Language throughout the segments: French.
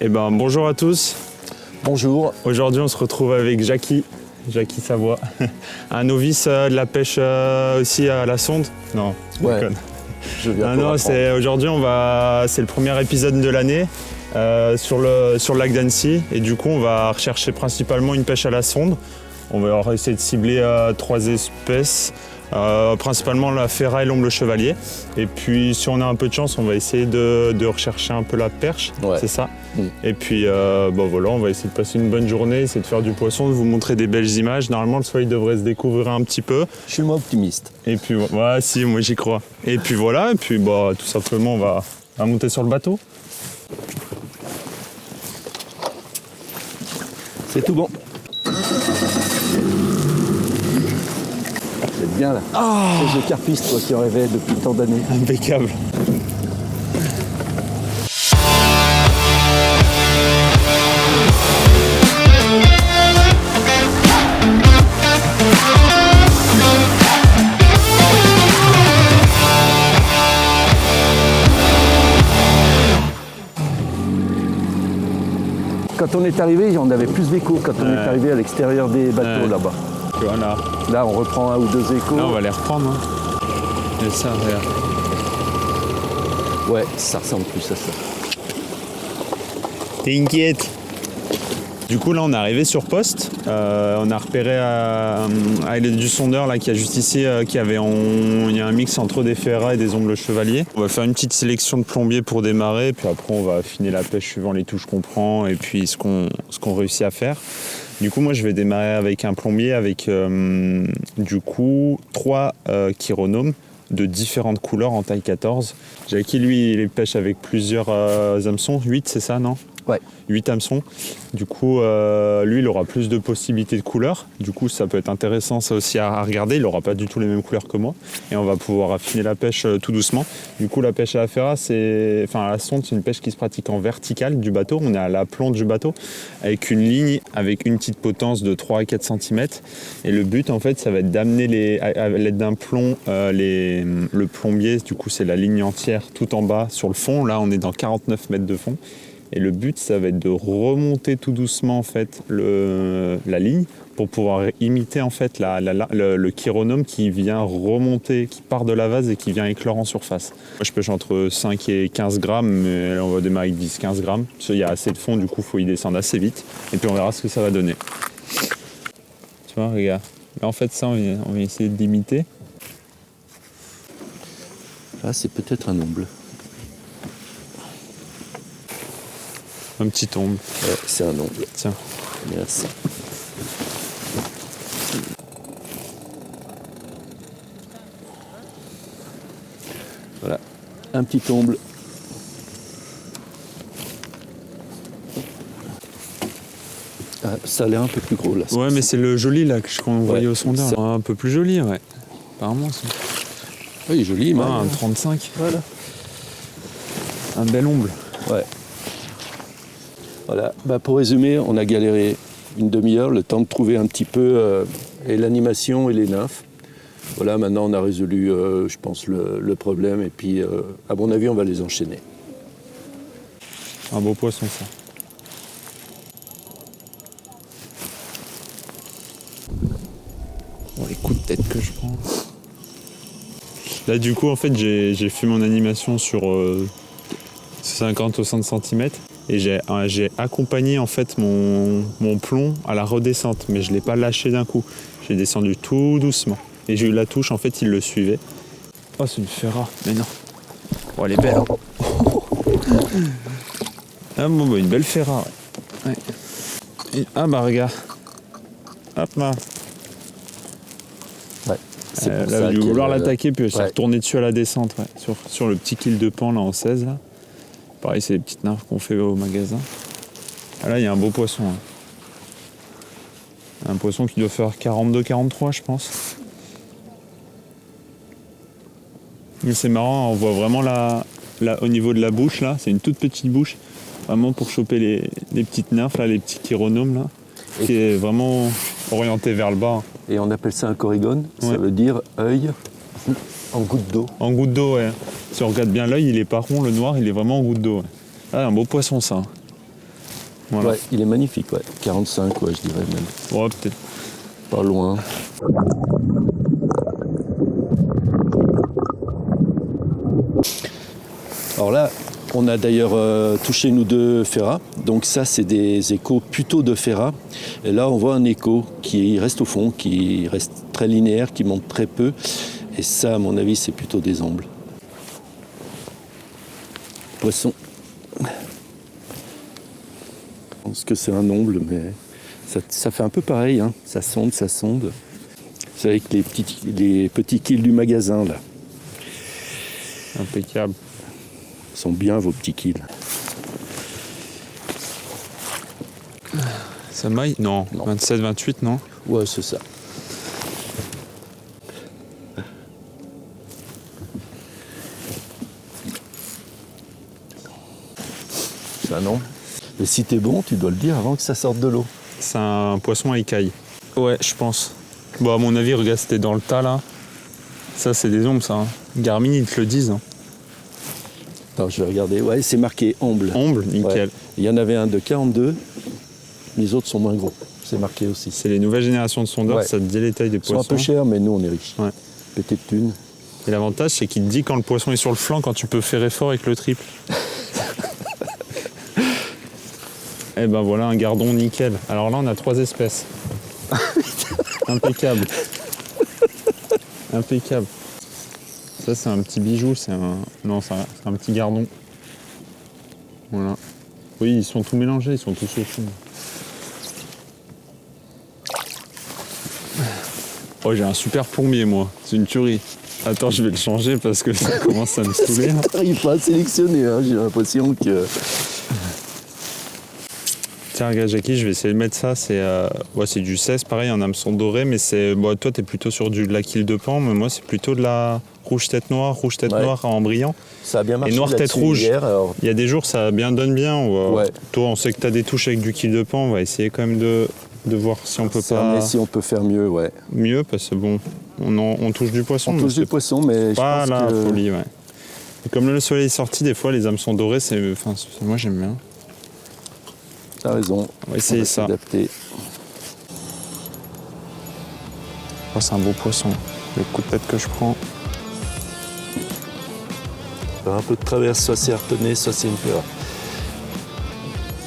Eh ben, bonjour à tous. Bonjour. Aujourd'hui, on se retrouve avec Jackie Savoie, un novice de la pêche aussi à la sonde. Non, je déconne. Je viens Aujourd'hui, c'est le premier épisode de l'année sur le lac d'Annecy. Et du coup, on va rechercher principalement une pêche à la sonde. On va essayer de cibler 3 espèces. Principalement la ferraille, l'omble chevalier. Et puis si on a un peu de chance, on va essayer de rechercher un peu la perche, c'est ça. Et puis voilà, on va essayer de passer une bonne journée, essayer de faire du poisson, de vous montrer des belles images. Normalement le soleil devrait se découvrir un petit peu. Je suis moins optimiste. Et puis voilà, si, moi j'y crois. Et puis voilà, et puis tout simplement on va monter sur le bateau. C'est tout bon. C'est bien là. C'est le carpiste, toi qui en rêvais depuis tant d'années. Impeccable. Quand on est arrivé, on avait plus d'échos quand on est arrivé à l'extérieur des bateaux là-bas. Voilà. Là, on reprend 1 ou 2 échos. Là, on va les reprendre. Et ça, regarde. Ouais, ça ressemble plus à ça. T'inquiète. Du coup, là, on est arrivé sur poste. On a repéré avec du sondeur là, qui a juste ici, il y a un mix entre des ferrailles et des ombles chevaliers. On va faire une petite sélection de plombiers pour démarrer, puis après, on va affiner la pêche suivant les touches qu'on prend et puis ce qu'on réussit à faire. Du coup, moi, je vais démarrer avec un plombier avec, 3 chironomes de différentes couleurs en taille 14. Jackie, lui, il pêche avec plusieurs hameçons. 8, c'est ça, non ? Ouais. 8 hameçons. Du coup, lui, il aura plus de possibilités de couleurs. Du coup, ça peut être intéressant, ça aussi, à regarder. Il n'aura pas du tout les mêmes couleurs que moi. Et on va pouvoir affiner la pêche tout doucement. Du coup, la pêche à la ferra, à la sonde, c'est une pêche qui se pratique en verticale du bateau. On est à l'aplomb du bateau, avec une ligne, avec une petite potence de 3 à 4 cm. Et le but, en fait, ça va être d'amener à l'aide d'un plomb, le plombier, du coup, c'est la ligne entière tout en bas sur le fond. Là, on est dans 49 mètres de fond. Et le but, ça va être de remonter tout doucement en fait, la ligne pour pouvoir imiter en fait, le chironome qui vient remonter, qui part de la vase et qui vient éclore en surface. Moi, je pêche entre 5 et 15 grammes, mais là, on va démarrer avec 10-15 grammes. Parce qu'il y a assez de fond, du coup, il faut y descendre assez vite. Et puis, on verra ce que ça va donner. Tu vois, regarde. Là, en fait, ça, on va essayer de l'imiter. Là, c'est peut-être un omble. Un petit omble. Ouais, c'est un omble. Tiens. Merci. Voilà, un petit omble. Ah, ça a l'air un peu plus gros là. Ouais, mais c'est le joli là qu'on voyait au sondeur. C'est Un peu plus joli, ouais. Apparemment, c'est. Oui, joli, mais. Un 35. Voilà. Un bel omble. Ouais. Voilà, pour résumer, on a galéré une demi-heure, le temps de trouver un petit peu et l'animation et les nymphes. Voilà, maintenant on a résolu, je pense, le problème et puis, à mon avis, on va les enchaîner. Un beau poisson, ça. Bon, les coups de tête que je prends. Là, du coup, en fait, j'ai fait mon animation sur 50-60 cm. Et j'ai accompagné en fait mon plomb à la redescente, mais je ne l'ai pas lâché d'un coup. J'ai descendu tout doucement. Et j'ai eu la touche, en fait, il le suivait. Oh, c'est une ferra, mais non. Oh, elle est belle. Ah bon, une belle ferra, ouais. Ah bah regarde. Hop là. Ouais. C'est pour elle a dû vouloir l'attaquer, puis elle s'est retournée dessus à la descente, ouais. Sur le petit quille de pan là en 16 là. Pareil, c'est les petites nymphes qu'on fait au magasin. Ah là, il y a un beau poisson. Hein. Un poisson qui doit faire 42-43, je pense. Mais c'est marrant, on voit vraiment là, au niveau de la bouche, là, c'est une toute petite bouche. Vraiment pour choper les petites nymphes, là, les petits chironomes, là. Qui est vraiment orienté vers le bas. Et on appelle ça un corrigone. Ça Ouais. veut dire œil en goutte d'eau. En goutte d'eau, ouais. Si on regarde bien l'œil, il est pas rond, le noir, il est vraiment en goutte d'eau. Ouais. Ah, un beau poisson, ça. Voilà. Ouais, il est magnifique, ouais. 45, ouais, je dirais même. Ouais, peut-être. Pas loin. Alors là, on a d'ailleurs touché nous deux ferras. Donc ça, c'est des échos plutôt de ferra. Et là, on voit un écho qui reste au fond, qui reste très linéaire, qui monte très peu. Et ça, à mon avis, c'est plutôt des ombles. Poisson. Je pense que c'est un omble, mais ça fait un peu pareil. Hein. Ça sonde, ça sonde. C'est avec les petits kills du magasin, là. Impeccable. Ils sont bien, vos petits kills. Ça maille? Non. Non. 27, 28, non? Ouais, c'est ça. C'est un omble. Mais si t'es bon, tu dois le dire avant que ça sorte de l'eau. C'est un poisson à écailles. Ouais, je pense. Bon, à mon avis, regarde, c'était dans le tas, là. Ça, c'est des ombres, ça. Hein. Garmin, ils te le disent. Hein. Attends, je vais regarder. Ouais, c'est marqué omble. Omble, nickel. Ouais. Il y en avait un de 42. Les autres sont moins gros. C'est marqué aussi. C'est les nouvelles générations de sondeurs, Ouais. ça te dit les tailles des Ils sont poissons. un peu chers, mais nous, on est riches. Ouais. Pété de thunes. Et l'avantage, c'est qu'il te dit quand le poisson est sur le flanc, quand tu peux faire effort avec le triple. Et ben voilà, un gardon nickel. Alors là, on a 3 espèces. Impeccable. Impeccable. Ça, c'est un petit bijou, c'est un... Non, c'est un petit gardon. Voilà. Oui, ils sont tous mélangés, ils sont tous au fond. Oh, j'ai un super plombier, moi. C'est une tuerie. Attends, je vais le changer parce que ça commence à me saouler. Là. T'arrives pas à sélectionner, hein. J'ai l'impression que... Tiens, regarde, Jackie, je vais essayer de mettre ça. C'est ouais, c'est du 16, pareil, un hameçon doré, mais c'est. Bon, toi, t'es plutôt sur de la quille de pan, mais moi, c'est plutôt de la rouge tête noire en brillant. Ça a bien marché. Et noir tête là-dessus rouge. hier, alors... Il y a des jours, ça donne bien. Ouais. Toi, on sait que t'as des touches avec du quille de pan, on va essayer quand même de voir si on peut pas Si on peut faire mieux, ouais. mieux, parce que bon, on touche du poisson. On mais touche c'est du poisson, mais je pas pense la que... folie, ouais. Et comme le soleil est sorti, des fois, les hameçons dorés, c'est. Enfin, moi, j'aime bien. T'as raison. On va essayer ça. S'adapter. Oh, c'est un beau poisson. Le coup de tête que je prends. Faire un peu de traverse, soit c'est hartonné, soit c'est une ferra.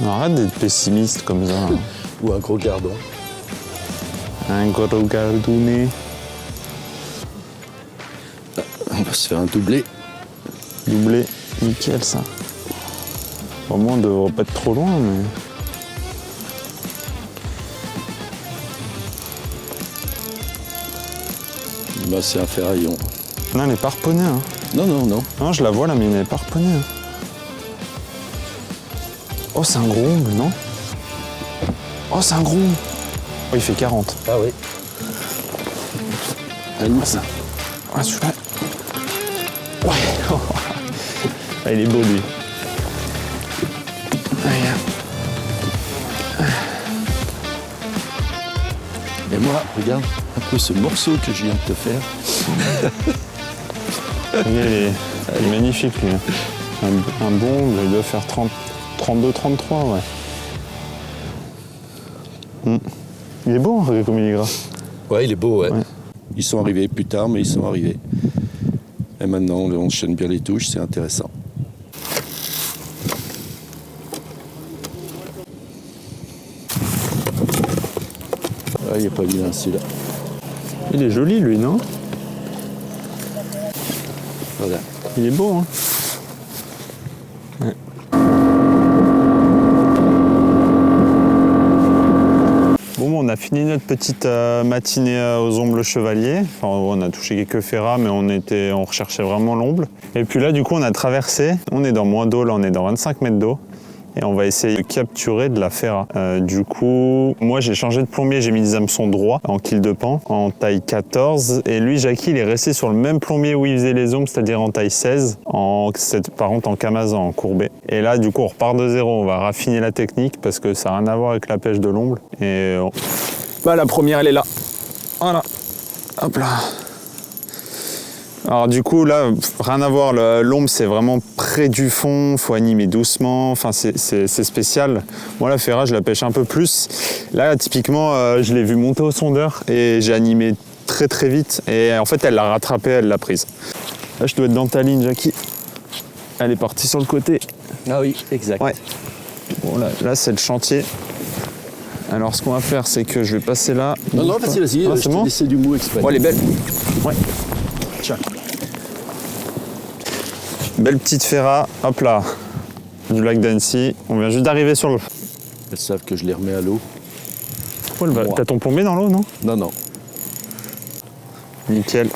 Arrête d'être pessimiste comme ça. Hein. Ou un gros gardon. Un gros gardounet. On va se faire un doublé. Doublé. Nickel ça. Vraiment, on devrait pas être trop loin, mais. Bah, c'est un ferraillon. Non, elle est pas harponnée. Hein. Non, non, non. Non, je la vois là, mais elle n'est pas harponnée. Hein. Oh, c'est un gros omble, non? Oh, c'est un gros omble. Oh, il fait 40. Ah oui. Ah, ça. Ah, celui-là. Ouais. Ah, il est beau, lui. Regarde. Et moi, regarde un peu ce morceau que je viens de te faire. Il est magnifique, lui. Un bon, il doit faire 32, 33, ouais. Il est beau, hein, regarde comme il est gras. Ouais, il est beau, ouais. Ouais. Ils sont arrivés plus tard, mais ils sont arrivés. Et maintenant, on enchaîne bien les touches, c'est intéressant. Ah, il n'est pas vilain, celui-là. Il est joli, lui, non? Voilà. Il est beau, hein? Ouais. Bon, on a fini notre petite matinée aux ombles chevaliers. Enfin, on a touché quelques ferras, mais on recherchait vraiment l'omble. Et puis là, du coup, on a traversé. On est dans moins d'eau, là, on est dans 25 mètres d'eau. Et on va essayer de capturer de la ferra. Du coup, moi j'ai changé de plombier, j'ai mis des hameçons droits en quille de pan, en taille 14. Et lui, Jackie, il est resté sur le même plombier où il faisait les ombres, c'est-à-dire en taille 16, par contre en camazan, en courbé. Et là, du coup, on repart de zéro, on va raffiner la technique parce que ça n'a rien à voir avec la pêche de l'omble. Et bah, la première, elle est là. Voilà. Hop là. Alors du coup là, rien à voir, l'ombre c'est vraiment près du fond, faut animer doucement, enfin c'est spécial. Moi la ferra je la pêche un peu plus. Là typiquement je l'ai vu monter au sondeur et j'ai animé très très vite et en fait elle l'a rattrapée, elle l'a prise. Là je dois être dans ta ligne Jackie. Elle est partie sur le côté. Ah oui, exact. Ouais. Bon là c'est le chantier. Alors ce qu'on va faire c'est que je vais passer là. Non, vas-y, Ah, je t'ai laissé du mou exprès. Oh elle est belle. Ouais. Tiens. Belle petite ferra, hop là, du lac d'Annecy. On vient juste d'arriver sur l'eau. Elles savent que je les remets à l'eau. Oh, t'as ton plombier dans l'eau, non? Non. Nickel.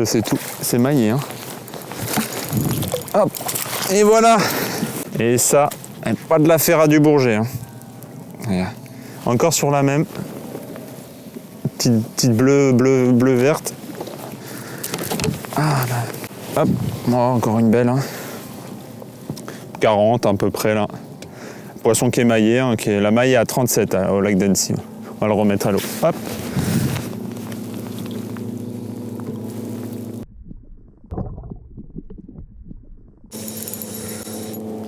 C'est tout, c'est maillé. Hein. Hop, et voilà. Et ça, pas de la ferra du Bourget. Hein. Regarde. Encore sur la même. Petite bleu verte. Ah là. Hop, oh, encore une belle. Hein. 40 à peu près là. Poisson qui est maillé, hein, la maille est à 37 au lac d'Annecy. On va le remettre à l'eau. Hop.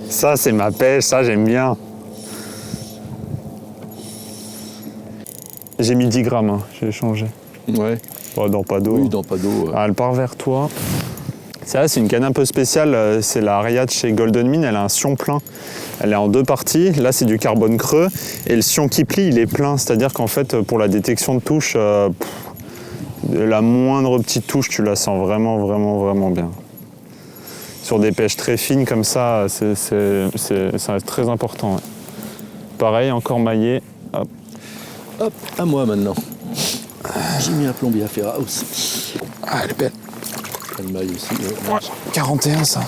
Ça c'est ma pêche, ça j'aime bien. J'ai mis 10 grammes, hein, j'ai changé. Ouais. Oh, dans pas d'eau. Oui, dans pas d'eau. Ah, elle part vers toi. Ça, c'est une canne un peu spéciale. C'est la Rayad chez Golden Mine. Elle a un sion plein. Elle est en deux parties. Là, c'est du carbone creux. Et le sion qui plie, il est plein. C'est-à-dire qu'en fait, pour la détection de touche, la moindre petite touche, tu la sens vraiment bien. Sur des pêches très fines comme ça, ça reste très important. Ouais. Pareil, encore maillé. Hop. Hop, à moi maintenant. J'ai mis un plombier à ferra aussi. Ah, elle est belle. Elle maille aussi. Ouais, 41 ça.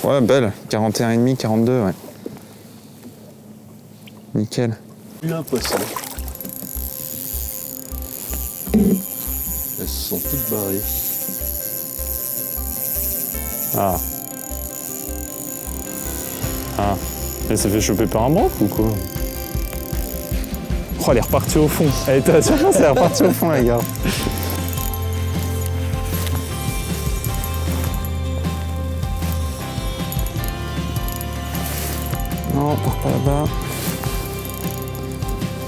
Ouais, belle. 41,5, 42, ouais. Nickel. Plus un poisson. Elles sont toutes barrées. Ah. Ah. Elle s'est fait choper par un broc ou quoi? Oh, elle est repartie au fond. Elle était à surface, elle est repartie au fond, la gars. Non, pas là-bas.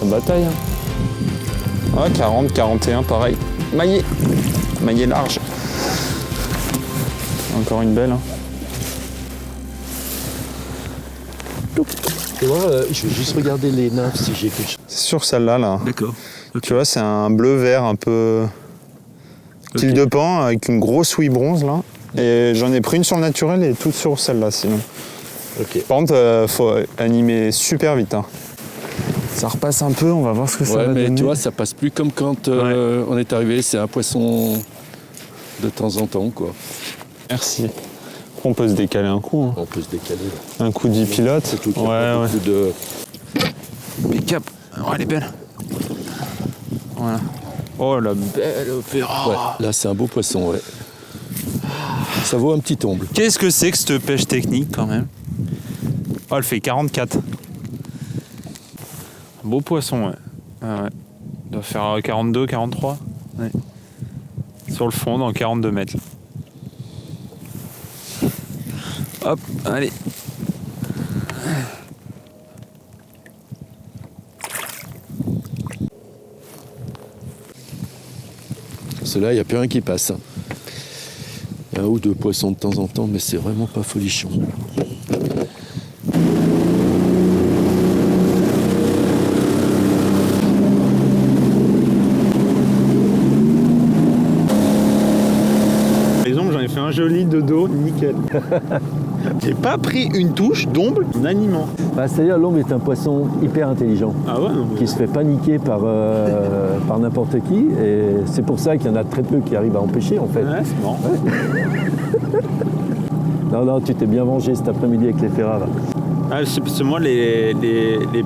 La bataille. Hein. Ah, 40, 41, pareil. Maillé. Maillé large. Encore une belle. Hein. Tu vois, je vais juste regarder les nymphes si j'ai quelque chose. C'est sur celle-là, là. D'accord. Tu vois, c'est un bleu-vert un peu style de pan avec une grosse ouïe bronze, là. Et j'en ai pris une sur le naturel et toute sur celle-là, sinon. Ok. Par contre, faut animer super vite. Hein. Ça repasse un peu, on va voir ce que ça va donner. Mais tu vois, ça passe plus comme quand on est arrivé. C'est un poisson de temps en temps, quoi. Merci. On peut se décaler un coup. Hein. On peut se décaler. Un coup d'y pilote. C'est tout. Ouais. Beaucoup de... Pick-up. Oh, elle est belle. Voilà. Oh, la belle opéra. Ouais, là, c'est un beau poisson, ouais. Ça vaut un petit tombe. Qu'est-ce que c'est que cette pêche technique, quand même? Oh, elle fait 44. Beau poisson, ouais. Ah, ouais. Il doit faire 42, 43. Ouais. Sur le fond, dans 42 mètres. Hop, allez. Ceux-là, il n'y a plus rien qui passe. Un ou deux poissons de temps en temps, mais c'est vraiment pas folichon. Les ombres, j'en ai fait un joli de dos, nickel. J'ai pas pris une touche d'ombre en animant. Bah, c'est-à-dire l'ombre est un poisson hyper intelligent, Ah ouais, non, qui se fait paniquer par n'importe qui, et c'est pour ça qu'il y en a très peu qui arrivent à empêcher en fait. Ouais, c'est marrant. Non, tu t'es bien vengé cet après-midi avec les ferras là. Ah, parce que moi, les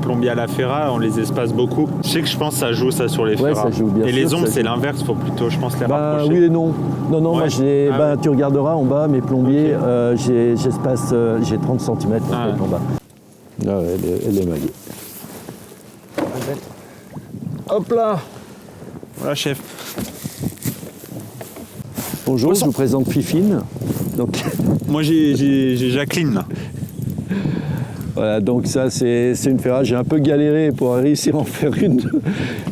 plombiers à la ferra, on les espace beaucoup. Je sais que je pense que ça joue ça sur les Ouais, ferras. ça joue, bien et sûr, les ombres, ça c'est joue. l'inverse, faut plutôt, je pense, les Bah rapprocher. oui et non. Non, Ouais. moi j'ai. Ah bah, ouais. tu regarderas en bas, mes plombiers, j'espace, j'ai 30 cm en fait, en bas. Ah, elle est maillée. Hop là. Voilà, chef. Bonjour, Poisson. je vous présente Fifine. Donc, Moi, j'ai Jacqueline, là. voilà, donc ça c'est une ferrare. J'ai un peu galéré pour réussir à en faire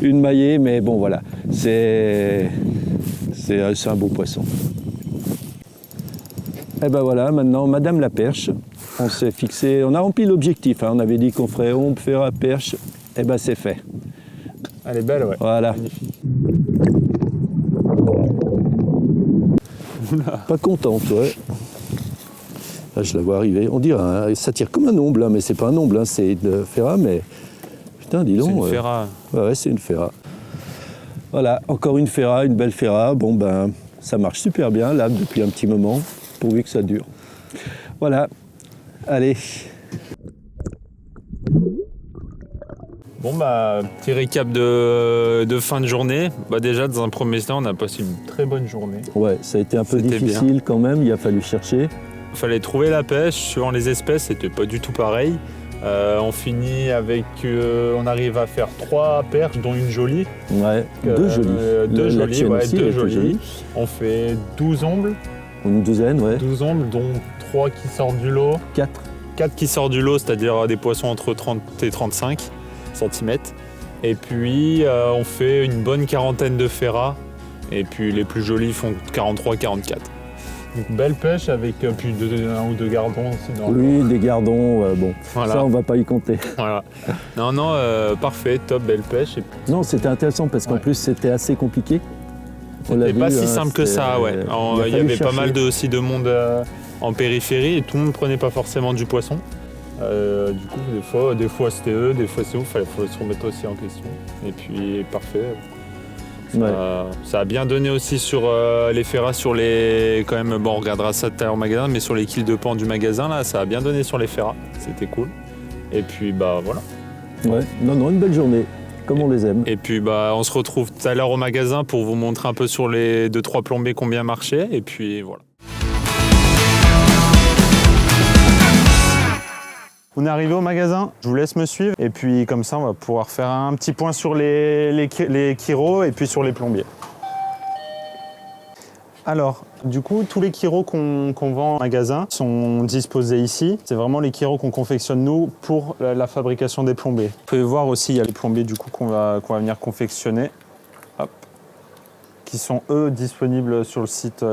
une maillée, mais bon voilà, c'est un beau poisson. Et ben voilà, maintenant Madame la perche, on s'est fixé, on a rempli l'objectif, hein, on avait dit qu'on ferait ombre, ferrare, perche, et ben c'est fait. Elle est belle, ouais. Voilà. Magnifique. Pas contente, ouais. Là, je la vois arriver. On dirait, hein, ça tire comme un omble, hein, mais c'est pas un omble, hein, c'est une ferra, mais putain, dis donc. C'est une ferra. Ouais, c'est une ferra. Voilà, encore une ferra, une belle ferra. Bon, ben, ça marche super bien, là, depuis un petit moment, pourvu que ça dure. Voilà, allez. Bon, bah, petit récap de fin de journée. Bah, déjà, dans un premier temps, on a passé une très bonne journée. Ouais, ça a été un peu C'était difficile quand même, il a fallu chercher. Il fallait trouver la pêche. Suivant les espèces, c'était pas du tout pareil. On finit avec... on arrive à faire 3 perches, dont une jolie. Ouais, deux jolies. Deux La jolies, tienne ouais, aussi, deux elle était jolies. jolie. On fait 12 ombles. Une douzaine, ouais. 12 ombles, dont 3 qui sortent du lot. 4. 4 qui sortent du lot, c'est-à-dire des poissons entre 30 et 35 cm. Et puis, on fait une bonne quarantaine de ferras. Et puis, les plus jolis font 43-44. Donc, belle pêche avec puis un ou deux gardons aussi. Oui, des gardons, bon, Voilà. ça on va pas y compter. Voilà. Non, parfait, top, belle pêche. Et puis, Non, c'était intéressant parce qu'en Ouais. plus c'était assez compliqué. On l'a c'était vu, pas si hein, simple que c'était- ça, ouais. Il y fallu avait pas chercher. mal aussi de monde en périphérie et tout le monde prenait pas forcément du poisson. Du coup, des fois c'était eux, des fois c'est vous, il faut se remettre aussi en question. Et puis, parfait. Ouais. Ça a bien donné aussi sur les ferras, sur les... Quand même, bon, on regardera ça tout à l'heure au magasin, mais sur les quilles de pan du magasin, là, ça a bien donné sur les ferras. C'était cool. Et puis, bah, voilà. Ouais. Non, une belle journée, comme on les aime. Et puis, bah, on se retrouve tout à l'heure au magasin pour vous montrer un peu sur les 2-3 plombiers qui ont bien marché. Et puis, voilà. On est arrivé au magasin, je vous laisse me suivre. Et puis, comme ça, on va pouvoir faire un petit point sur les chiros et puis sur les plombiers. Alors, du coup, tous les chiros qu'on vend en magasin sont disposés ici. C'est vraiment les chiros qu'on confectionne, nous, pour la fabrication des plombiers. Vous pouvez voir aussi, il y a les plombiers du coup, qu'on va venir confectionner, hop, qui sont, eux, disponibles sur le site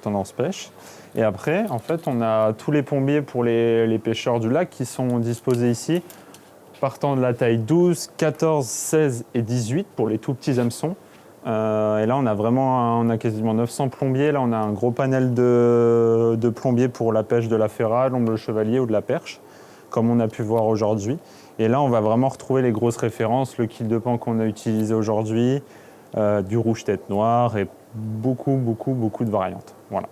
Tendance Pêche. Et après, en fait, on a tous les plombiers pour les pêcheurs du lac qui sont disposés ici, partant de la taille 12, 14, 16 et 18 pour les tout petits hameçons. Et là, on a quasiment 900 plombiers. Là, on a un gros panel de plombiers pour la pêche de la ferra, l'omble chevalier ou de la perche, comme on a pu voir aujourd'hui. Et là, on va vraiment retrouver les grosses références, le kill de pan qu'on a utilisé aujourd'hui, du rouge tête noire et beaucoup de variantes. Voilà.